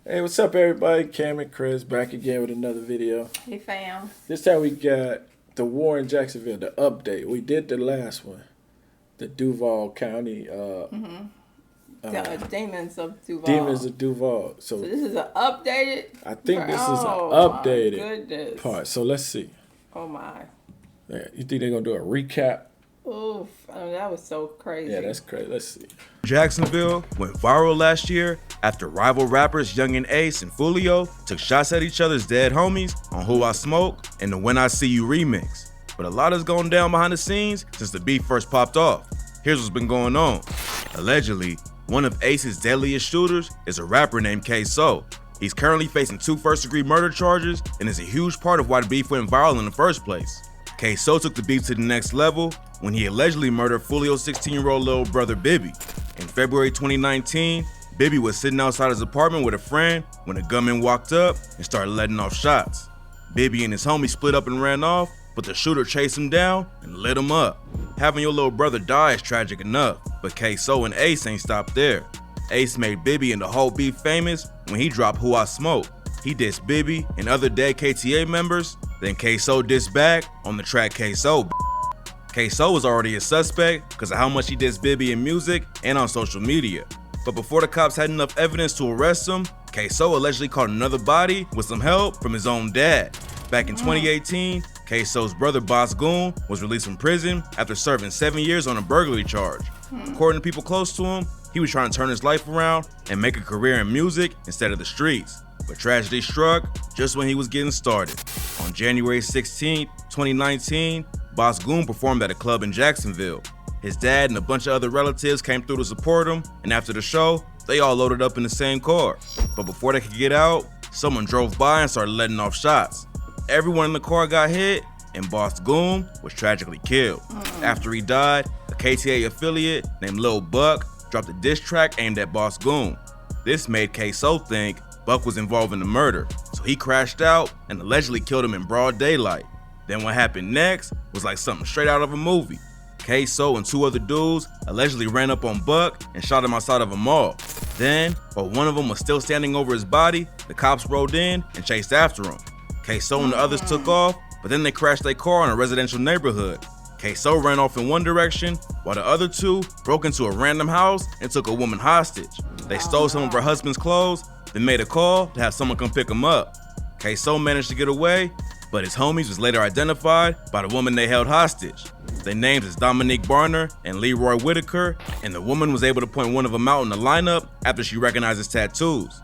Hey, what's up, everybody? Cam and Chris back again with another video. Hey, fam. This time we got the war in Jacksonville, the update. We did the last one, the Duval County. The Demons of Duval. Demons of Duval. So this is an updated. I think this is an updated part. So let's see. Oh my. Yeah, you think they're gonna do a recap? Oof, that was so crazy. Yeah, that's crazy. Let's see. Jacksonville went viral last year after rival rappers Young and Ace and Foolio took shots at each other's dead homies on Who I Smoke and the When I See You remix. But a lot has gone down behind the scenes since the beef first popped off. Here's what's been going on. Allegedly, one of Ace's deadliest shooters is a rapper named Queso. He's currently facing 2 first-degree murder charges and is a huge part of why the beef went viral in the first place. Queso took the beef to the next level when he allegedly murdered Foolio's 16-year-old little brother Bibby. In February 2019, Bibby was sitting outside his apartment with a friend when a gunman walked up and started letting off shots. Bibby and his homie split up and ran off, but the shooter chased him down and lit him up. Having your little brother die is tragic enough, but Queso and Ace ain't stopped there. Ace made Bibby and the whole beef famous when he dropped Who I Smoke. He dissed Bibby and other dead KTA members, then Queso dissed back on the track Queso. Queso was already a suspect because of how much he dissed Bibby in music and on social media. But before the cops had enough evidence to arrest him, Queso allegedly caught another body with some help from his own dad. Back in 2018, Queso's brother Boss Goon was released from prison after serving 7 years on a burglary charge. According to people close to him, he was trying to turn his life around and make a career in music instead of the streets. But tragedy struck just when he was getting started. On January 16, 2019, Boss Goon performed at a club in Jacksonville. His dad and a bunch of other relatives came through to support him, and after the show, they all loaded up in the same car. But before they could get out, someone drove by and started letting off shots. Everyone in the car got hit, and Boss Goon was tragically killed. After he died, a KTA affiliate named Lil Buck dropped a diss track aimed at Boss Goon. This made Queso think Buck was involved in the murder, so he crashed out and allegedly killed him in broad daylight. Then what happened next was like something straight out of a movie. Queso and 2 other dudes allegedly ran up on Buck and shot him outside of a mall. Then, while one of them was still standing over his body, the cops rode in and chased after him. Queso and the others took off, but then they crashed their car in a residential neighborhood. Queso ran off in one direction, while the other 2 broke into a random house and took a woman hostage. They stole some of her husband's clothes, then made a call to have someone come pick him up. Queso managed to get away, but his homies was later identified by the woman they held hostage. Their names is Dominique Barner and Leroy Whitaker, and the woman was able to point one of them out in the lineup after she recognized his tattoos.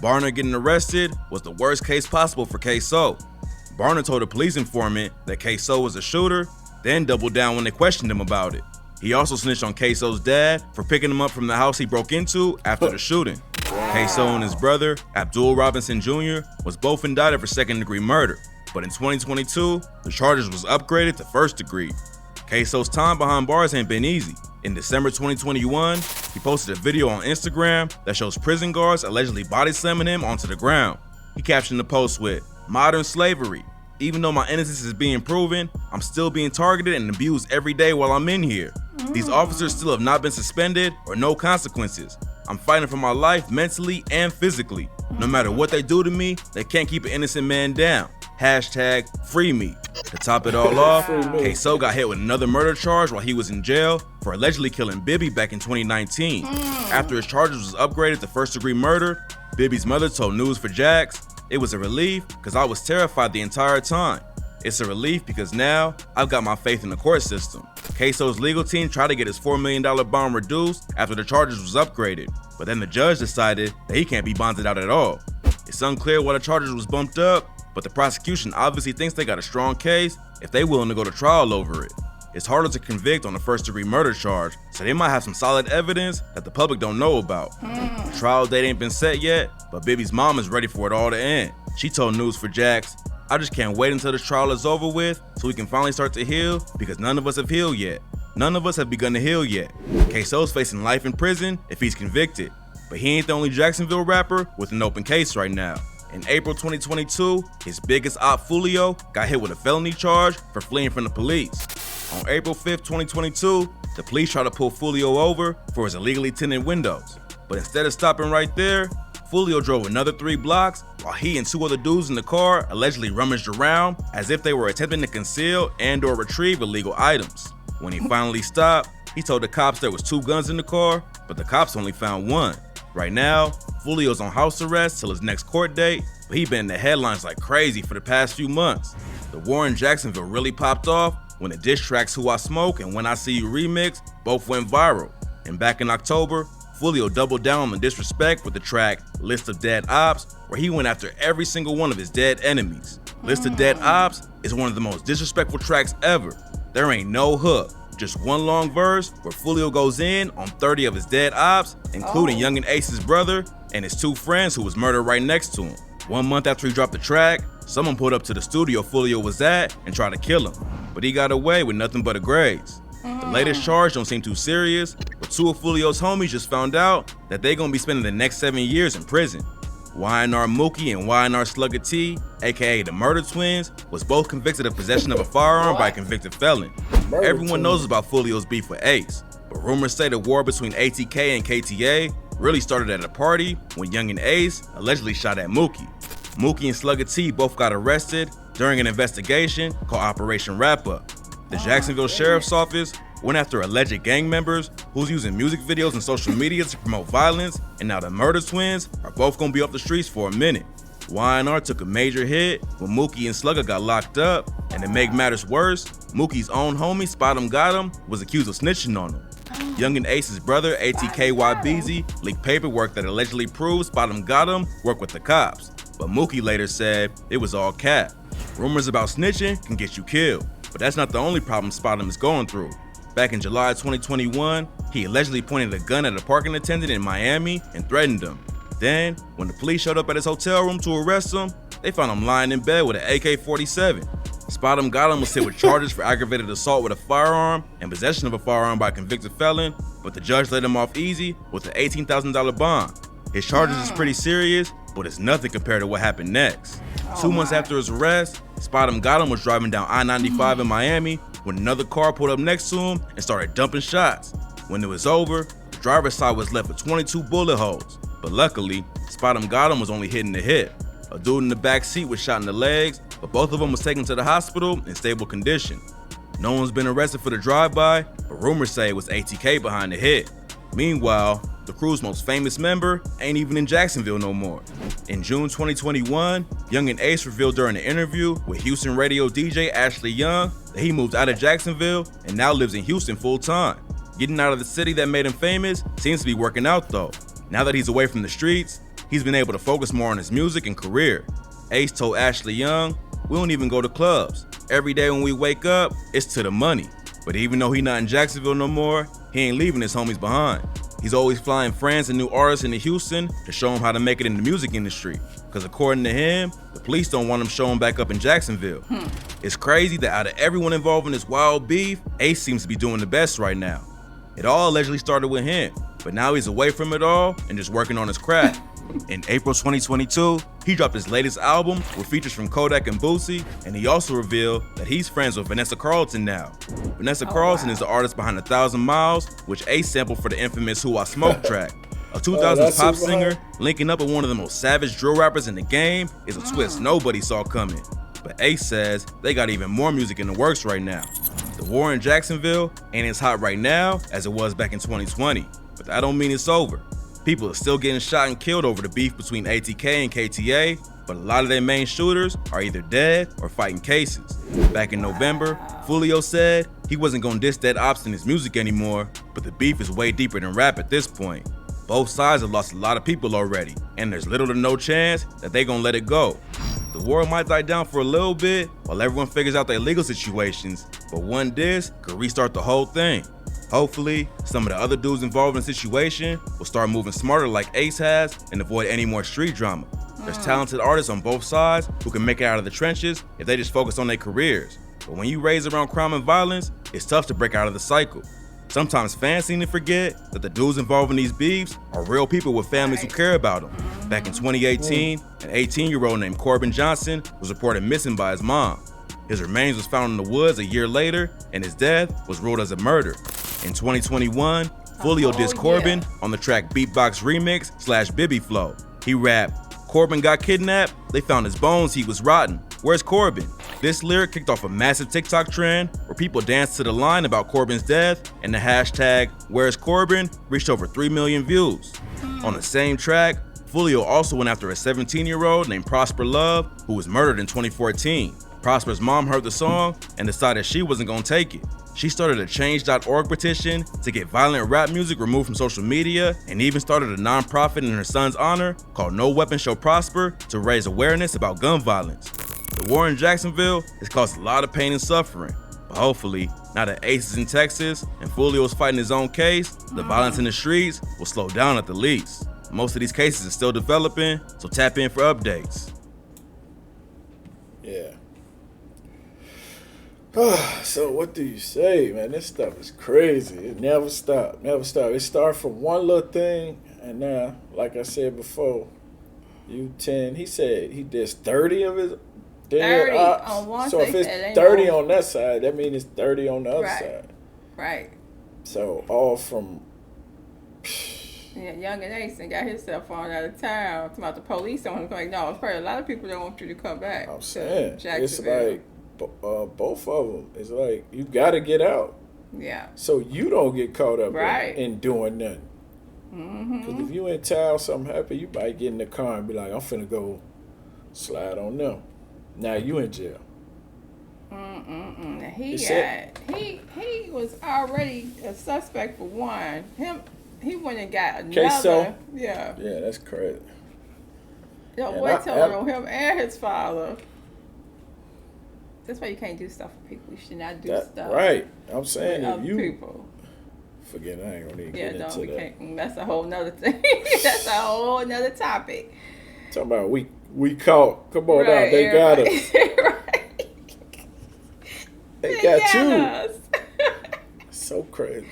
Barner getting arrested was the worst case possible for Queso. Barner told a police informant that Queso was a shooter, then doubled down when they questioned him about it. He also snitched on Queso's dad for picking him up from the house he broke into after the shooting. Queso and his brother, Abdul Robinson Jr., was both indicted for second-degree murder. But in 2022, the charges was upgraded to first degree. Queso's time behind bars ain't been easy. In December 2021, he posted a video on Instagram that shows prison guards allegedly body slamming him onto the ground. He captioned the post with, "Modern slavery. Even though my innocence is being proven, I'm still being targeted and abused every day while I'm in here. These officers still have not been suspended or no consequences. I'm fighting for my life mentally and physically. No matter what they do to me, they can't keep an innocent man down. Hashtag free me." To top it all off, Queso got hit with another murder charge while he was in jail for allegedly killing Bibby back in 2019. After his charges was upgraded to first-degree murder, Bibby's mother told News4Jax, "It was a relief because I was terrified the entire time. It's a relief because now I've got my faith in the court system." Queso's legal team tried to get his $4 million bond reduced after the charges was upgraded, but then the judge decided that he can't be bonded out at all. It's unclear why the charges was bumped up, but the prosecution obviously thinks they got a strong case if they willing to go to trial over it. It's harder to convict on a first-degree murder charge, so they might have some solid evidence that the public don't know about. The trial date ain't been set yet, but Bibby's mom is ready for it all to end. She told News4Jax, "I just can't wait until this trial is over with so we can finally start to heal because none of us have healed yet. None of us have begun to heal yet." Queso's facing life in prison if he's convicted, but he ain't the only Jacksonville rapper with an open case right now. In April 2022, his biggest op, Foolio, got hit with a felony charge for fleeing from the police. On April 5th, 2022, the police tried to pull Foolio over for his illegally tinted windows. But instead of stopping right there, Foolio drove another 3 blocks while he and 2 other dudes in the car allegedly rummaged around as if they were attempting to conceal and or retrieve illegal items. When he finally stopped, he told the cops there was 2 guns in the car, but the cops only found 1. Right now, Foolio's on house arrest till his next court date, but he been in the headlines like crazy for the past few months. The war in Jacksonville really popped off when the diss tracks Who I Smoke and When I See You remix both went viral. And back in October, Foolio doubled down on the disrespect with the track List of Dead Ops, where he went after every single one of his dead enemies. List of Dead Ops is one of the most disrespectful tracks ever. There ain't no hook, just one long verse where Foolio goes in on 30 of his dead ops, including Youngin Ace's brother and his 2 friends who was murdered right next to him. 1 month after he dropped the track, someone pulled up to the studio Foolio was at and tried to kill him, but he got away with nothing but a graze. The latest charge don't seem too serious, but 2 of Foolio's homies just found out that they gonna be spending the next 7 years in prison. YNR Mookie and YNR Slugger T, aka the Murder Twins, was both convicted of possession of a firearm by a convicted felon. Everyone knows about Foolio's beef with Ace, but rumors say the war between ATK and KTA really started at a party when Youngin Ace allegedly shot at Mookie. Mookie and Slugger T both got arrested during an investigation called Operation Wrap Up. The Jacksonville Sheriff's Office went after alleged gang members who's using music videos and social media to promote violence, and now the Murder Twins are both gonna be off the streets for a minute. YNR took a major hit when Mookie and Slugger got locked up, and to make matters worse, Mookie's own homie Spotemgottem was accused of snitching on him. Youngin Ace's brother ATKYBZ leaked paperwork that allegedly proves Spotemgottem worked with the cops, but Mookie later said it was all cap. Rumors about snitching can get you killed, but that's not the only problem Spotem is going through. Back in July 2021, he allegedly pointed a gun at a parking attendant in Miami and threatened him. Then, when the police showed up at his hotel room to arrest him, they found him lying in bed with an AK-47. Spotemgottem was hit with charges for aggravated assault with a firearm and possession of a firearm by a convicted felon, but the judge let him off easy with an $18,000 bond. His charges is pretty serious, but it's nothing compared to what happened next. 2 months after his arrest, Spotemgottem was driving down I-95 in Miami when another car pulled up next to him and started dumping shots. When it was over, the driver's side was left with 22 bullet holes, but luckily, Spotemgottem was only hit in the hip. A dude in the back seat was shot in the legs, but both of them was taken to the hospital in stable condition. No one's been arrested for the drive-by, but rumors say it was ATK behind the hit. Meanwhile, the crew's most famous member ain't even in Jacksonville no more. In June 2021, Youngin Ace revealed during an interview with Houston radio DJ Ashley Young that he moved out of Jacksonville and now lives in Houston full-time. Getting out of the city that made him famous seems to be working out though. Now that he's away from the streets, he's been able to focus more on his music and career. Ace told Ashley Young, "We don't even go to clubs. Every day when we wake up, it's to the money." But even though he not in Jacksonville no more, he ain't leaving his homies behind. He's always flying friends and new artists into Houston to show him how to make it in the music industry. Cause according to him, the police don't want him showing back up in Jacksonville. It's crazy that out of everyone involved in this wild beef, Ace seems to be doing the best right now. It all allegedly started with him, but now he's away from it all and just working on his craft. In April 2022, he dropped his latest album with features from Kodak and Boosie, and he also revealed that he's friends with Vanessa Carlton now. Vanessa Carlton is the artist behind 1,000 Miles, which Ace sampled for the infamous Who I Smoke track. A 2000s pop singer linking up with one of the most savage drill rappers in the game is a twist nobody saw coming. But Ace says they got even more music in the works right now. The war in Jacksonville ain't as hot right now as it was back in 2020, but that don't mean it's over. People are still getting shot and killed over the beef between ATK and KTA, but a lot of their main shooters are either dead or fighting cases. Back in November, Foolio said he wasn't gonna diss Dead Ops in his music anymore, but the beef is way deeper than rap at this point. Both sides have lost a lot of people already, and there's little to no chance that they gonna let it go. The war might die down for a little bit while everyone figures out their legal situations, but one diss could restart the whole thing. Hopefully, some of the other dudes involved in the situation will start moving smarter like Ace has and avoid any more street drama. There's talented artists on both sides who can make it out of the trenches if they just focus on their careers. But when you raise around crime and violence, it's tough to break out of the cycle. Sometimes fans seem to forget that the dudes involved in these beefs are real people with families who care about them. Back in 2018, an 18-year-old named Corbin Johnson was reported missing by his mom. His remains was found in the woods a year later, and his death was ruled as a murder. In 2021, Foolio dissed Corbin on the track Beatbox Remix / Bibby Flow. He rapped, "Corbin got kidnapped, they found his bones, he was rotten. Where's Corbin?" This lyric kicked off a massive TikTok trend where people danced to the line about Corbin's death, and the hashtag "Where's Corbin" reached over 3 million views. On the same track, Foolio also went after a 17-year-old named Prosper Love, who was murdered in 2014. Prosper's mom heard the song and decided she wasn't gonna take it. She started a change.org petition to get violent rap music removed from social media, and even started a nonprofit in her son's honor called No Weapon Shall Prosper to raise awareness about gun violence. The war in Jacksonville has caused a lot of pain and suffering, but hopefully, now that Ace is in Texas and Foolio is fighting his own case, the violence in the streets will slow down at the least. Most of these cases are still developing, so tap in for updates. Yeah. So what do you say, man? This stuff is crazy. It never stopped. Never stopped. It started from one little thing, and now, like I said before, U10. He said he did 30 of his. 30 on one So side. if it's 30 on that side, that means it's 30 on the other Right. side. Right. So all from. Yeah, Young and Ace and got himself on out of town. Talking about the police on him. Like, no, it's probably a lot of people don't want you to come back. I'm to saying it's Jacksonville. like both of them. It's like you got to get out Yeah. so you don't get caught up Right. in doing nothing. Because if you in town, something happen, you might get in the car and be like, I'm finna go slide on them. Now you in jail. He was already a suspect for one. He went and got another. Queso? Yeah. Yeah, that's crazy. Yo, And boy I- told on him and his father. That's why you can't do stuff for people. You should not do stuff. Right. I'm With saying if other you people. forget, I ain't gonna even Yeah, get no, into we that. can't. That's a whole nother thing. That's a whole nother topic. Talking about we caught. Come on Right, out. They got us. right. They got you. us. So crazy.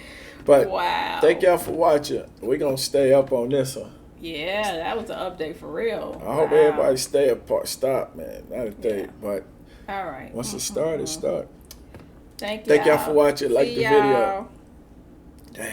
But Wow. thank y'all for watching. We're gonna stay up on this one. Yeah, that was an update for real. I hope everybody stay apart. Stop, man. Not a thing. But All right. once it starts, it starts. Thank Thank y'all for watching. Like See the y'all. video. Dang.